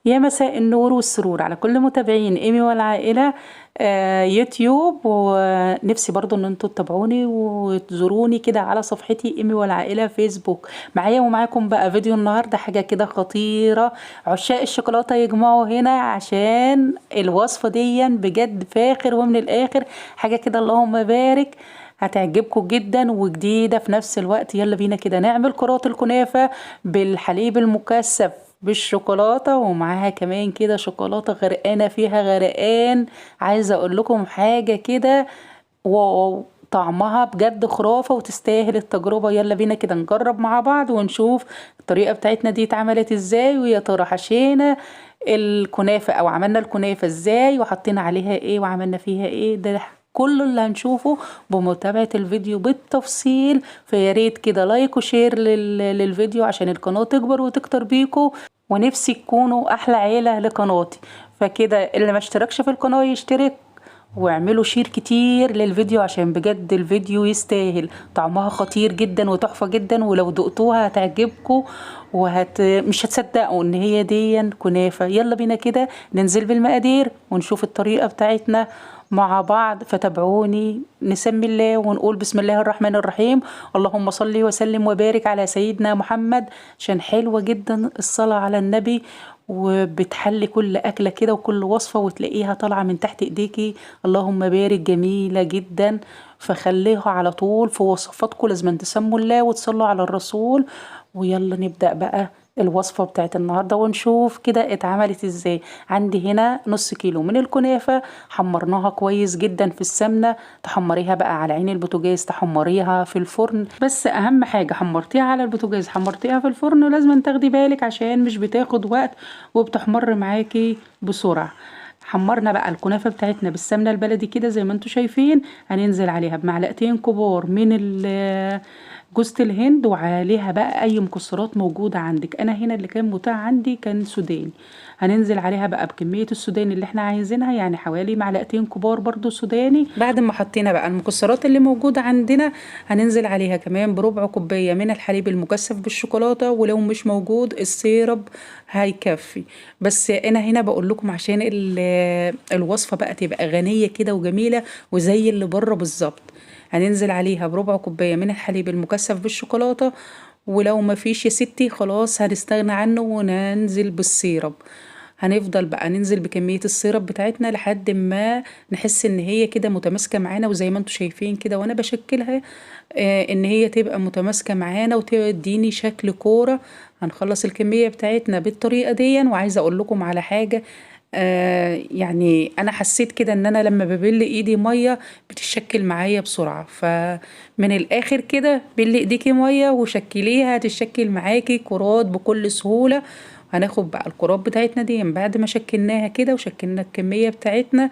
يا مساء النور والسرور على كل متابعين ايمي والعائلة. يوتيوب، ونفسي برضو ان انتوا تتابعوني وتزوروني كده على صفحتي ايمي والعائلة فيسبوك. معايا ومعاكم بقى فيديو النهاردة حاجة كده خطيرة. عشاق الشوكولاتة يجمعوا هنا عشان الوصفة دي بجد فاخر ومن الاخر حاجة كده اللهم بارك. هتعجبكم جدا وجديدة في نفس الوقت. يلا بينا كده نعمل كرات الكنافة بالحليب المكثف بالشوكولاتة، ومعاها كمان كده شوكولاتة غرقانة فيها غرقان. عايزة اقول لكم حاجة كده، واو، طعمها بجد خرافة وتستاهل التجربة. يلا بينا كده نجرب مع بعض ونشوف الطريقة بتاعتنا دي اتعملت ازاي، ويا ترى حشينا الكنافة او عملنا الكنافة ازاي وحطينا عليها ايه وعملنا فيها ايه. ده كله اللي هنشوفه بمتابعة الفيديو بالتفصيل. فياريت كده لايك وشير للفيديو عشان القناة تكبر وتكتر بيكو، ونفسي تكونوا احلى عيلة لقناتي. فكده اللي ما اشتركش في القناة يشترك، واعملوا شير كتير للفيديو عشان بجد الفيديو يستاهل. طعمها خطير جدا وتحفة جدا، ولو دقتوها هتعجبكم مش هتصدقوا ان هي دي كنافة. يلا بينا كده ننزل بالمقادير ونشوف الطريقة بتاعتنا مع بعض. فتابعوني نسمي الله ونقول بسم الله الرحمن الرحيم. اللهم صل وسلم وبارك على سيدنا محمد، عشان حلوة جدا الصلاة على النبي، وبتحلي كل أكلة كده وكل وصفة وتلاقيها طالعة من تحت إيديكي. اللهم بارك، جميلة جدا. فخليها على طول في وصفاتكم، لازم تسموا الله وتصلوا على الرسول. ويلا نبدأ بقى الوصفة بتاعت النهاردة ونشوف كده اتعملت ازاي. عندي هنا نص كيلو من الكنافة، حمرناها كويس جدا في السمنة. تحمريها بقى على عين البوتاجاز، تحمريها في الفرن، بس اهم حاجة حمرتيها على البوتاجاز حمرتيها في الفرن، لازم تاخدي بالك عشان مش بتاخد وقت وبتحمر معاكي بسرعة. حمرنا بقى الكنافة بتاعتنا بالسمنة البلدي كده زي ما انتوا شايفين. هننزل عليها بمعلقتين كبار من جوزة الهند، وعليها بقى اي مكسرات موجودة عندك. انا هنا اللي كان متاح عندي كان سوداني. هننزل عليها بقى بكمية السوداني اللي احنا عايزينها، يعني حوالي معلقتين كبار برضو سوداني. بعد ما حطينا بقى المكسرات اللي موجودة عندنا، هننزل عليها كمان بربع كوباية من الحليب المكثف بالشوكولاتة، ولو مش موجود السيرب هيكفي. بس انا هنا بقول لكم عشان الوصفة بقى تبقى غنية كده وجميلة وزي اللي بره بالظبط. هننزل عليها بربع كوباية من الحليب المكثف بالشوكولاتة، ولو ما فيش يا ستي خلاص هنستغنى عنه وننزل بالسيرب. هنفضل بقى ننزل بكمية السيرب بتاعتنا لحد ما نحس ان هي كده متماسكة معانا، وزي ما انتوا شايفين كده وانا بشكلها ان هي تبقى متماسكة معانا وتديني شكل كورة. هنخلص الكمية بتاعتنا بالطريقة دي. وعايزة اقول لكم على حاجة، يعني انا حسيت كده ان انا لما ببل ايدي ميه بتشكل معايا بسرعه. فمن الاخر كده بل ايديكي ميه وشكليها هتشكل معاكي كرات بكل سهوله. هناخد بقى الكرات بتاعتنا دي بعد ما شكلناها كده وشكلنا الكميه بتاعتنا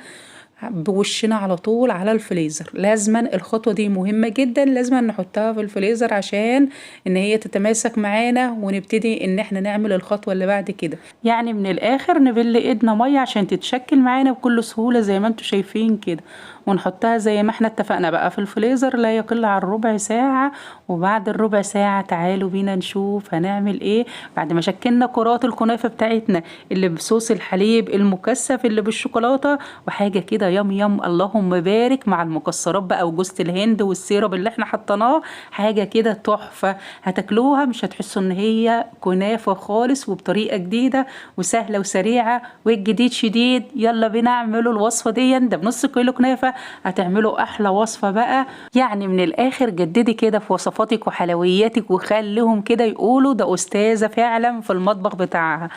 بوشنا على طول على الفريزر. لازما الخطوة دي مهمة جدا، لازما نحطها في الفريزر عشان ان هي تتماسك معانا ونبتدي ان احنا نعمل الخطوة اللي بعد كده. يعني من الاخر نبل ايدنا مية عشان تتشكل معانا بكل سهولة زي ما انتوا شايفين كده، ونحطها زي ما احنا اتفقنا بقى في الفريزر لا يقل عن ربع ساعة. وبعد الربع ساعة تعالوا بينا نشوف هنعمل ايه بعد ما شكلنا كرات الكنافة بتاعتنا اللي بصوص الحليب المكثف اللي بالشوكولاتة وحاجة كده يم يم اللهم بارك، مع المكسرات بقى وجوزة الهند والسيرب اللي احنا حطيناه. حاجة كده تحفة، هتاكلوها مش هتحسوا ان هي كنافة خالص، وبطريقة جديدة وسهلة وسريعة والجديد شديد. يلا بينا اعملوا الوصفة دي. ده بنص كيلو كنافة هتعملوا احلى وصفة بقى. يعني من الاخر جددي كده في وصفاتك وحلوياتك وخليهم كده يقولوا ده استاذة فعلا في المطبخ بتاعها.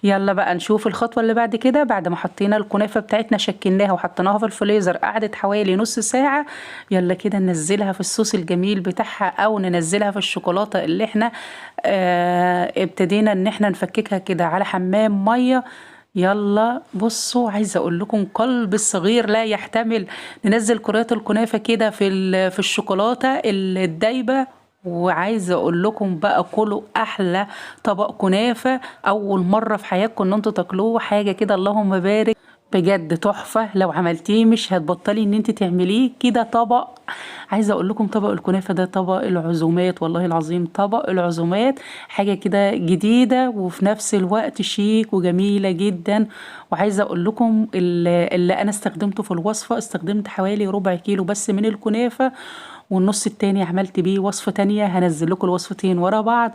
يلا بقى نشوف الخطوة اللي بعد كده. بعد ما حطينا الكنافة بتاعتنا شكلناها وحطيناها في الفريزر قعدت حوالي نص ساعة، يلا كده ننزلها في الصوص الجميل بتاعها او ننزلها في الشوكولاتة اللي احنا ابتدينا ان احنا نفككها كده على حمام مية. يلا بصوا، عايزه اقول لكم قلب الصغير لا يحتمل. ننزل كرات الكنافه كده في الشوكولاته الدايبه. وعايزه اقول لكم بقى كلوا احلى طبق كنافه اول مره في حياتكم ان انتوا تاكلوه. حاجه كده اللهم بارك. بجد تحفة، لو عملتيه مش هتبطلي ان انت تعمليه. كده طبق، عايزة اقول لكم طبق الكنافة ده طبق العزومات، والله العظيم طبق العزومات، حاجة كده جديدة وفي نفس الوقت شيك وجميلة جدا. وعايزة اقول لكم اللي انا استخدمته في الوصفة، استخدمت حوالي ربع كيلو بس من الكنافة، والنص التاني عملت بيه وصفة تانية، هنزل لكم الوصفتين ورا بعض.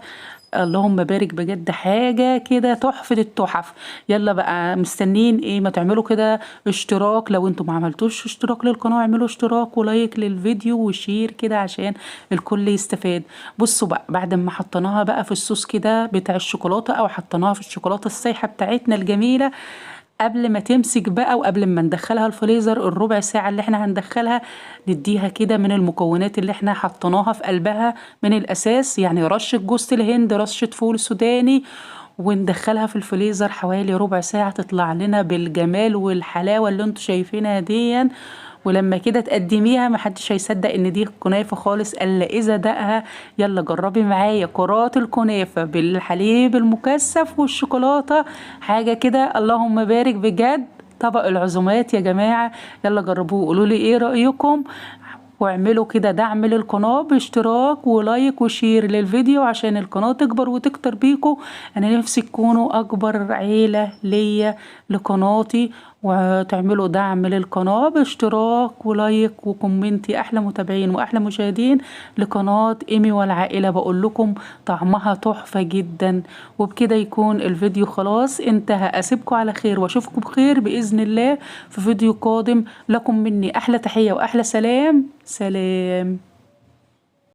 اللهم بارك، بجد حاجة كده تحفة التحف. يلا بقى مستنين ايه؟ ما تعملوا كده اشتراك، لو انتم ما عملتوش اشتراك للقناة اعملوا اشتراك ولايك للفيديو وشير كده عشان الكل يستفاد. بصوا بقى، بعد ما حطيناها بقى في الصوص كده بتاع الشوكولاتة، او حطيناها في الشوكولاتة السايحة بتاعتنا الجميلة، قبل ما تمسك بقى وقبل ما ندخلها الفريزر الربع ساعة اللي احنا هندخلها، نديها كده من المكونات اللي احنا حطيناها في قلبها من الاساس، يعني رشة جوز الهند، رشة فول سوداني، وندخلها في الفريزر حوالي ربع ساعة، تطلع لنا بالجمال والحلاوة اللي انتوا شايفينها دي. ولما كده تقدميها محدش هيصدق ان دي كنافة خالص الا اذا دقها. يلا جربي معايا كرات الكنافة بالحليب المكثف والشوكولاتة، حاجة كده اللهم بارك، بجد طبق العزومات يا جماعة. يلا جربوه، قولوا لي ايه رأيكم، واعملوا كده دعم للقناة باشتراك ولايك وشير للفيديو عشان القناة تكبر وتكتر بيكم. انا نفسي تكونوا اكبر عيلة ليا لقناتي، وتعملوا دعم للقناة باشتراك ولايك وكومنتي. احلى متابعين واحلى مشاهدين لقناة ايمي والعائلة، بقول لكم طعمها تحفة جدا. وبكده يكون الفيديو خلاص انتهى، اسيبكم على خير واشوفكم بخير بإذن الله في فيديو قادم. لكم مني احلى تحية واحلى سلام. سلام.